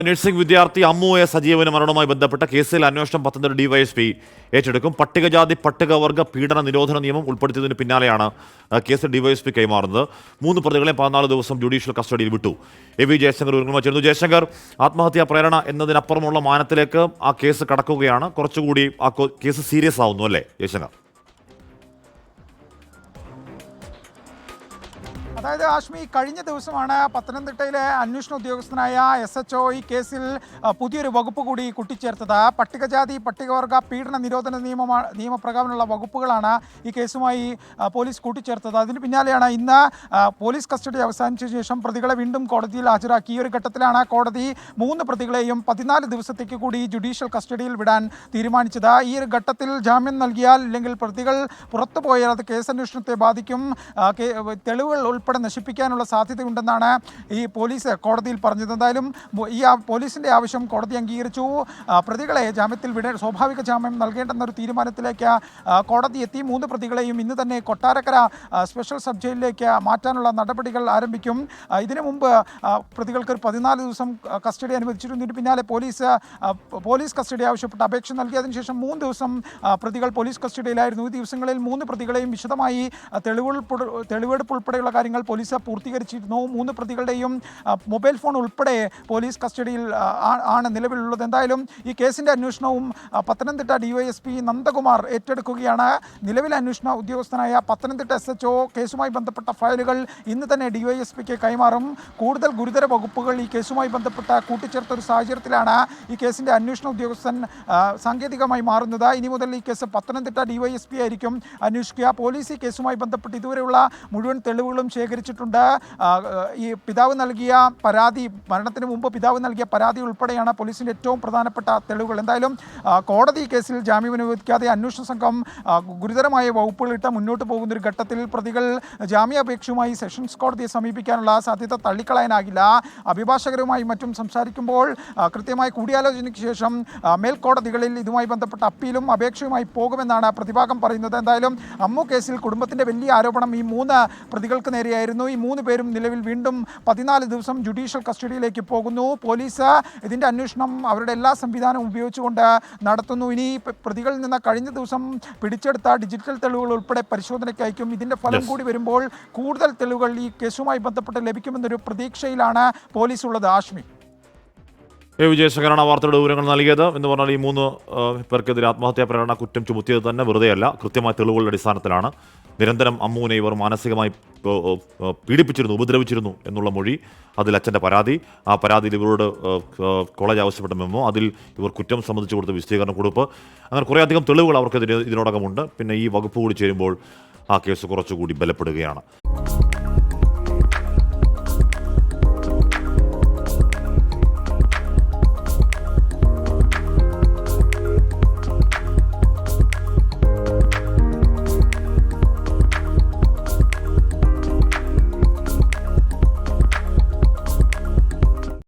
Nursing വിദ്യാർത്ഥി അമ്മുവെ സജീവന് മരണവുമായി ബന്ധപ്പെട്ട കേസിൽ അന്വേഷണം പത്തനംതിട്ട ഡിവൈഎസ്പി ഏറ്റെടുക്കും. പട്ടികജാതി പട്ടികവർഗ പീഡന നിരോധന നിയമം ഉൾപ്പെടുത്തിയതിന് പിന്നാലെയാണ് കേസ് ഡിവൈഎസ്പി കൈമാറുന്നത്. 3 പ്രതികളെ 14 ദിവസം ജുഡീഷ്യൽ കസ്റ്റഡിയിൽ വിട്ടു. എ.വി. ജയശങ്കർ വിവരങ്ങളുമായി ചേർന്നു. ജയശങ്കർ, ആത്മഹത്യാ പ്രേരണ എന്നതിനപ്പുറമുള്ള മാനത്തിലേക്ക് ആ കേസ് കടക്കുകയാണ്. കുറച്ചുകൂടി ആ കേസ് സീരിയസ് ആവുന്നു അല്ലേ ജയശങ്കർ? അതായത് ആഷ്മി, കഴിഞ്ഞ ദിവസമാണ് പത്തനംതിട്ടയിലെ അന്വേഷണ ഉദ്യോഗസ്ഥനായ SHO ഈ കേസിൽ പുതിയൊരു വകുപ്പ് കൂടി കൂട്ടിച്ചേർത്തത്. പട്ടികജാതി പട്ടികവർഗ പീഡന നിരോധന നിയമപ്രകാരമുള്ള വകുപ്പുകളാണ് ഈ കേസുമായി പോലീസ് കൂട്ടിച്ചേർത്തത്. അതിന് പിന്നാലെയാണ് ഇന്ന് പോലീസ് കസ്റ്റഡി അവസാനിച്ച ശേഷം പ്രതികളെ വീണ്ടും കോടതിയിൽ ഹാജരാക്കി. ഈ ഒരു ഘട്ടത്തിലാണ് കോടതി 3 പ്രതികളെയും 14 ദിവസത്തേക്ക് കൂടി ജുഡീഷ്യൽ കസ്റ്റഡിയിൽ വിടാൻ തീരുമാനിച്ചത്. ഈ ഒരു ഘട്ടത്തിൽ ജാമ്യം നൽകിയാൽ അല്ലെങ്കിൽ പ്രതികൾ പുറത്തുപോയാൽ അത് കേസന്വേഷണത്തെ ബാധിക്കും, തെളിവുകൾ ഉൾപ്പെടെ നശിപ്പിക്കാനുള്ള സാധ്യതയുണ്ടെന്നാണ് ഈ പോലീസ് കോടതിയിൽ പറഞ്ഞത്. എന്തായാലും ഈ പോലീസിന്റെ ആവശ്യം കോടതി അംഗീകരിച്ചു. പ്രതികളെ ജാമ്യത്തിൽ വിടാൻ സ്വാഭാവിക ജാമ്യം നൽകേണ്ടെന്നൊരു തീരുമാനത്തിലേക്ക് കോടതി എത്തി. 3 പ്രതികളെയും ഇന്ന് തന്നെ കൊട്ടാരക്കര സ്പെഷ്യൽ സബ് ജയിലിലേക്ക് മാറ്റാനുള്ള നടപടികൾ ആരംഭിക്കും. ഇതിനു മുമ്പ് പ്രതികൾക്ക് 14 ദിവസം കസ്റ്റഡി അനുവദിച്ചിരുന്നു. ഇതിന് പിന്നാലെ പോലീസ് കസ്റ്റഡി ആവശ്യപ്പെട്ട് അപേക്ഷ നൽകി. അതിനുശേഷം 3 ദിവസം പ്രതികൾ പോലീസ് കസ്റ്റഡിയിലായിരുന്നു. ഈ ദിവസങ്ങളിൽ 3 പ്രതികളെയും വിശദമായി തെളിവെടുപ്പ് ഉൾപ്പെടെയുള്ള കാര്യങ്ങൾ പോലീസ് പൂർത്തീകരിച്ചിരുന്നു. 3 പ്രതികളുടെയും മൊബൈൽ ഫോൺ ഉൾപ്പെടെ പോലീസ് കസ്റ്റഡിയിൽ ആണ് നിലവിലുള്ളത്. എന്തായാലും ഈ കേസിൻ്റെ അന്വേഷണവും പത്തനംതിട്ട ഡിവൈഎസ്പി നന്ദകുമാർ ഏറ്റെടുക്കുകയാണ്. നിലവിലെ അന്വേഷണ ഉദ്യോഗസ്ഥനായ പത്തനംതിട്ട SHO കേസുമായി ബന്ധപ്പെട്ട ഫയലുകൾ ഇന്ന് തന്നെ ഡിവൈഎസ്പിക്ക് കൈമാറും. കൂടുതൽ ഗുരുതര വകുപ്പുകൾ ഈ കേസുമായി ബന്ധപ്പെട്ട കൂട്ടിച്ചേർത്ത ഒരു സാഹചര്യത്തിലാണ് ഈ കേസിൻ്റെ അന്വേഷണ ഉദ്യോഗസ്ഥൻ സാങ്കേതികമായി മാറുന്നത്. ഇനി മുതൽ ഈ കേസ് പത്തനംതിട്ട ഡിവൈഎസ്പി ആയിരിക്കും അന്വേഷിക്കുക. പോലീസ് ഈ കേസുമായി ബന്ധപ്പെട്ട് ഇതുവരെയുള്ള മുഴുവൻ തെളിവുകളും ശേഖരിച്ചിട്ടുണ്ട്. ഈ പിതാവ് നൽകിയ പരാതി, മരണത്തിന് മുമ്പ് പിതാവ് നൽകിയ പരാതി ഉൾപ്പെടെയാണ് പോലീസിൻ്റെ ഏറ്റവും പ്രധാനപ്പെട്ട തെളിവുകൾ. എന്തായാലും കോടതി കേസിൽ ജാമ്യം അനുവദിക്കാതെ അന്വേഷണ സംഘം ഗുരുതരമായ വകുപ്പുകളിട്ട് മുന്നോട്ട് പോകുന്നൊരു ഘട്ടത്തിൽ പ്രതികൾ ജാമ്യാപേക്ഷയുമായി സെഷൻസ് കോടതിയെ സമീപിക്കാനുള്ള സാധ്യത തള്ളിക്കളയാനാകില്ല. അഭിഭാഷകരുമായി മറ്റും സംസാരിക്കുമ്പോൾ കൃത്യമായി കൂടിയാലോചനയ്ക്ക് ശേഷം മേൽക്കോടതികളിൽ ഇതുമായി ബന്ധപ്പെട്ട അപ്പീലും അപേക്ഷയുമായി പോകുമെന്നാണ് പ്രതിഭാഗം പറയുന്നത്. എന്തായാലും അമ്മു കേസിൽ കുടുംബത്തിൻ്റെ വലിയ ആരോപണം ഈ 3 പ്രതികൾക്ക് നേരെയായിരുന്നു. ഈ 3 പേരും നിലവിൽ വീണ്ടും 14 ദിവസം ജുഡീഷ്യൽ കസ്റ്റഡിയിലേക്ക് പോകുന്നു. പോലീസ് ഇതിൻ്റെ അന്വേഷണം അവരുടെ എല്ലാ സംവിധാനവും ഉപയോഗിച്ചുകൊണ്ട് നടത്തുന്നു. ഇനി പ്രതികളിൽ നിന്ന് കഴിഞ്ഞ ദിവസം പിടിച്ചെടുത്ത ഡിജിറ്റൽ തെളിവുകൾ ഉൾപ്പെടെ പരിശോധനയ്ക്ക് അയക്കും. ഇതിൻ്റെ ഫലം കൂടി വരുമ്പോൾ കൂടുതൽ തെളിവുകൾ ഈ കേസുമായി ബന്ധപ്പെട്ട് ലഭിക്കുമെന്നൊരു പ്രതീക്ഷയിലാണ് പോലീസ് ഉള്ളത്. ആഷ്മി, എ.വി. ജയശങ്കറാണ് വാർത്തയുടെ വിവരങ്ങൾ നൽകിയത്. എന്ന് പറഞ്ഞാൽ ഈ 3 പേർക്കെതിരെ ആത്മഹത്യാ പ്രേരണ കുറ്റം ചുമത്തിയത് തന്നെ വെറുതെയല്ല, കൃത്യമായ തെളിവുകളുടെ അടിസ്ഥാനത്തിലാണ്. നിരന്തരം അമ്മുവിനെ ഇവർ മാനസികമായി പീഡിപ്പിച്ചിരുന്നു, ഉപദ്രവിച്ചിരുന്നു എന്നുള്ള മൊഴി, അതിൽ അച്ഛൻ്റെ പരാതി, ആ പരാതിയിൽ ഇവരോട് കോളേജ് ആവശ്യപ്പെട്ട മെമ്മോ, അതിൽ ഇവർ കുറ്റം സംബന്ധിച്ച് കൊടുത്ത വിശദീകരണ കുറിപ്പ്, അങ്ങനെ കുറേയധികം തെളിവുകൾ അവർക്കെതിരെ ഇതിനോടകമുണ്ട്. പിന്നെ ഈ വകുപ്പ് കൂടി ചേരുമ്പോൾ ആ കേസ് കുറച്ചുകൂടി ബലപ്പെടുകയാണ്.